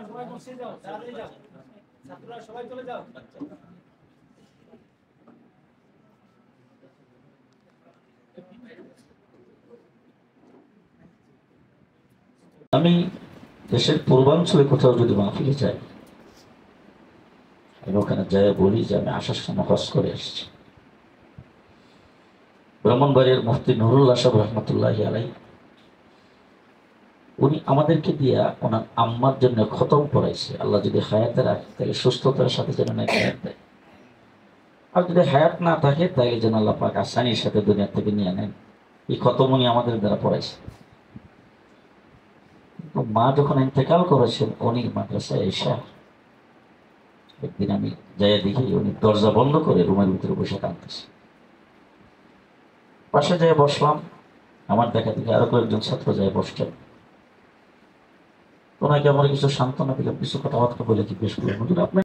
সবাই বসে যাও, তাড়াতাড়ি যাও, ছাত্ররা সবাই চলে যাও। আমি দেশের পূর্বাঞ্চলে কোথাও যদি মাহফিলে যাই, আমি ওখানে যাই বলি যে আমি আসার সময় হজ করে এসেছি। ব্রাহ্মণবাড়িয়ার মুফতি নুরুল্লাহ সাহেব রহমতুল্লাহি আলাইহি উনি আমাদেরকে দিয়া ওনার আম্মার জন্য খতম পড়াইছে। আল্লাহ যদি হায়াতে রাখে তাহলে সুস্থতার সাথে যেন হায়াত দেয়, আর যদি হায়াত না থাকে তাহলে যেন আল্লাহ পাক আসানির সাথে দুনিয়া থেকে নিয়ে নেন। এই খতম উনি আমাদের দ্বারা পড়াইছে। তো মা যখন ইন্তেকাল করেছেন উনি মাদ্রাসায় এসে একদিন আমি যাইয়া দেখি উনি দরজা বন্ধ করে রুমের ভিতরে বসে কাঁদতেছে। পাশে যেয়ে বসলাম, আমার দেখা দেখি আরো কয়েকজন ছাত্র যায় বসছেন। ওনাকে আমার কিছু সান্ত্বনা দিলাম, কিছু কথাবার্তা বলে জিজ্ঞেস করলাম, হুজুর আপনি